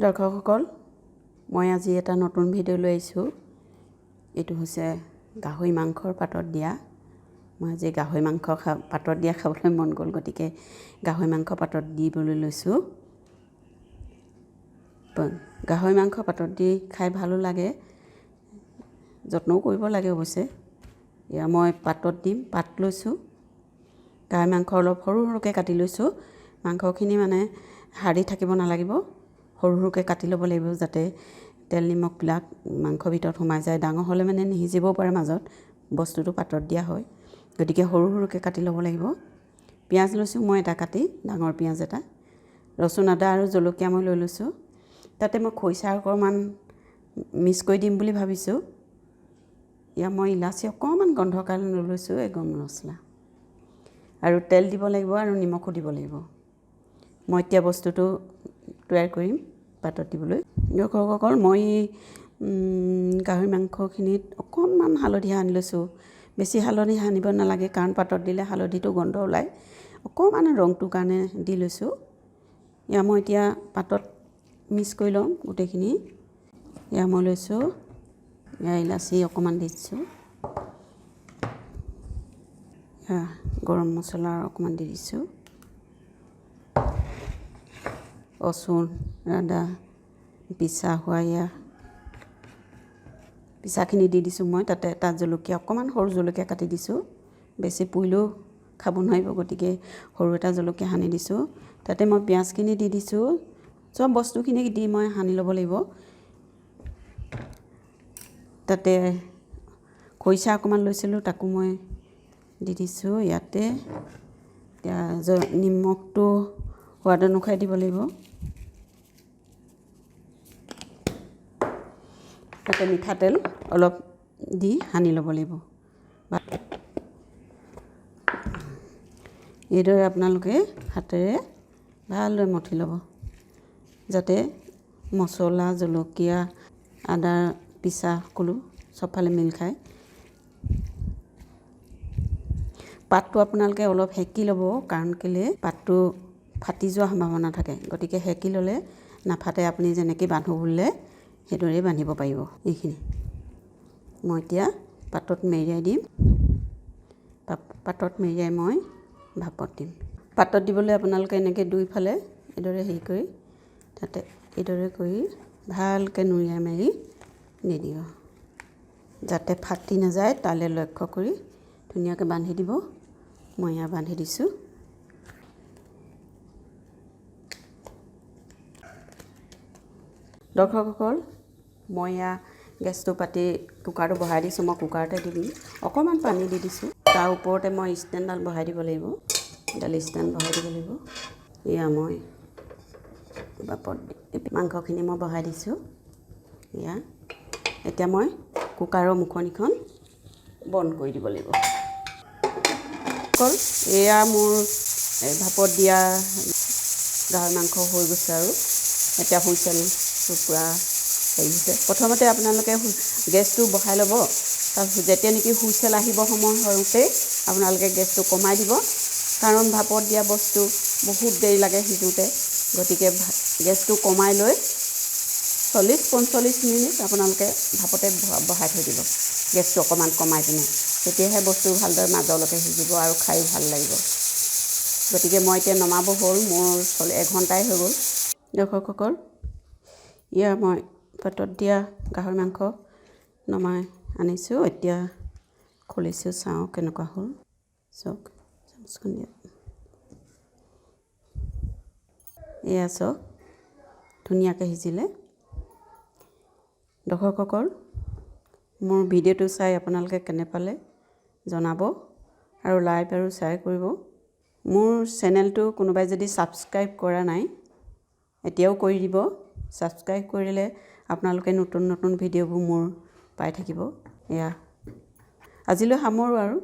দৰ্শকসকল, মই আজি এটা নতুন ভিডিঅ' লৈ আহিছোঁ। এইটো হৈছে গাহৰি মাংসৰ পাতত দিয়া। মই আজি গাহৰি মাংস পাতত দিয়া খাবলৈ মন গ'ল, গতিকে গাহৰি মাংস পাতত দিবলৈ লৈছোঁ। গাহৰি মাংস পাতত দি খাই ভালো লাগে, যত্নও কৰিব লাগে অৱশ্যে। এয়া মই পাতত দিম, পাত লৈছোঁ। গাহৰি মাংস অলপ সৰু সৰুকৈ কাটি লৈছোঁ। মাংসখিনি মানে হাড়ি থাকিব নালাগিব, সৰু সৰুকৈ কাটি ল'ব লাগিব যাতে তেল নিমখবিলাক মাংসৰ ভিতৰত সোমাই যায়। ডাঙৰ হ'লে মানে নিসিজিবও পাৰে মাজত, বস্তুটো পাতত দিয়া হয়, গতিকে সৰু সৰুকৈ কাটি ল'ব লাগিব। পিঁয়াজ লৈছোঁ মই এটা কাটি, ডাঙৰ পিঁয়াজ এটা। ৰচুন, আদা আৰু জলকীয়া মই লৈ লৈছোঁ। তাতে মই খৰিচা অকণমান মিক্স কৰি দিম বুলি ভাবিছোঁ। ইয়াত মই ইলাচি অকণমান গোন্ধৰ কাৰণে লৈ লৈছোঁ, এই গৰম মছলা। আৰু তেল দিব লাগিব আৰু নিমখো দিব লাগিব। মই এতিয়া বস্তুটো তৈয়াৰ কৰিম পাতত দিবলৈ। দৰ্শকসকল, মই গাহৰি মাংসখিনিত অকণমান হালধি সানি লৈছোঁ। বেছি হালধি সানিব নালাগে, কাৰণ পাতত দিলে হালধিটো গোন্ধ ওলায়। অকণমান ৰংটোৰ কাৰণে দি লৈছোঁ। এয়া মই এতিয়া পাতত মিক্স কৰি ল'ম গোটেইখিনি। এয়া মই লৈছোঁ, এয়া ইলাচি অকণমান দিছোঁ, গৰম মছলা অকণমান দি দিছোঁ, ৰচুন, আদা পিছা হোৱা পিছাখিনি দি দিছোঁ মই। তাতে তাত জলকীয়া অকণমান সৰু জলকীয়া কাটি দিছোঁ, বেছি পুৰিলেও খাব নোৱাৰিব, গতিকে সৰু এটা জলকীয়া সানি দিছোঁ। তাতে মই পিঁয়াজখিনি দি দিছোঁ। চব বস্তুখিনি দি মই সানি ল'ব লাগিব। তাতে খৰিচা অকণমান লৈছিলোঁ, তাকো মই দি দিছোঁ ইয়াতে। এতিয়া নিমখটো সোৱাদ অনুসাৰে দিব লাগিব। তাতে মিঠাতেল অলপ দি সানি ল'ব লাগিব। এইদৰে আপোনালোকে হাতেৰে ভালদৰে মঠি ল'ব, যাতে মছলা, জলকীয়া, আদা পিছা সকলো চবফালে মিল খায়। পাতটো আপোনালোকে অলপ সেকি ল'ব, কাৰণ কেলৈ পাতটো ফাটি যোৱাৰ সম্ভাৱনা থাকে, গতিকে সেকি ল'লে নাফাটে। আপুনি যেনেকৈ বান্ধো বুলিলে সেইদৰেই বান্ধিব পাৰিব। এইখিনি মই এতিয়া পাতত মেৰিয়াই দিম। পাতত মেৰিয়াই মই ভাপত দিম। পাতত দিবলৈ আপোনালোকে এনেকৈ দুইফালে এইদৰে হেৰি কৰি, তাতে এইদৰে কৰি ভালকৈ নুৰিয়াই মাৰি নিদিব, যাতে ফাটি নাযায়। তালৈ লক্ষ্য কৰি ধুনীয়াকৈ বান্ধি দিব। মই এয়া বান্ধি দিছোঁ। দৰ্শকসকল, মই এয়া গেছটো পাতি কুকাৰটো বহাই দিছোঁ। মই কুকাৰতে দি দিম, অকণমান পানী দি দিছোঁ। তাৰ ওপৰতে মই ষ্টেণ্ডডাল বহাই দিব লাগিব, এডাল ষ্টেণ্ড বহাই দিব লাগিব। এয়া মই বাপত মাংসখিনি মই বহাই দিছোঁ। এয়া এতিয়া মই কুকাৰৰ মুখনিখন বন্ধ কৰি দিব লাগিব। এয়া মোৰ ভাপত দিয়া গাহৰি মাংস হৈ গৈছে, আৰু এতিয়া হুইচেলটো পূৰা হেৰি হৈছে। প্ৰথমতে আপোনালোকে গেছটো বহাই ল'ব, তাৰপিছত যেতিয়া নেকি হুইচেল আহিব সময় হওঁতে আপোনালোকে গেছটো কমাই দিব, কাৰণ ভাপত দিয়া বস্তু বহুত দেৰি লাগে সিজোতে। গতিকে গেছটো কমাই লৈ 40-45 মিনিট আপোনালোকে ভাপতে বহাই থৈ দিব, গেছটো অকণমান কমাই পিনে। তেতিয়াহে বস্তু ভালদৰে মাজলৈকে সিজিব আৰু খায়ো ভাল লাগিব। গতিকে মই এতিয়া নমাব হ'ল, মোৰ 1 ঘণ্টাই হৈ গ'ল। দৰ্শকসকল, এয়া মই পাতত দিয়া গাহৰি মাংস নমাই আনিছোঁ। এতিয়া খুলিছোঁ, চাওঁ কেনেকুৱা হ'ল। চাওক, চামুচখন দিয়ক। এয়া চাওক, ধুনীয়াকৈ সিজিলে। দৰ্শকসকল, মোৰ ভিডিঅ'টো চাই আপোনালোকে কেনে পালে জনাব, আৰু লাইক আৰু শ্বেয়াৰ কৰিব। মোৰ চেনেলটো কোনোবাই যদি ছাবস্ক্ৰাইব কৰা নাই, এতিয়াও কৰি দিব। ছাবস্ক্ৰাইব কৰিলে আপোনালোকে নতুন নতুন ভিডিঅ'বোৰ মোৰ পাই থাকিব। এয়া আজিলৈ সামৰোঁ আৰু।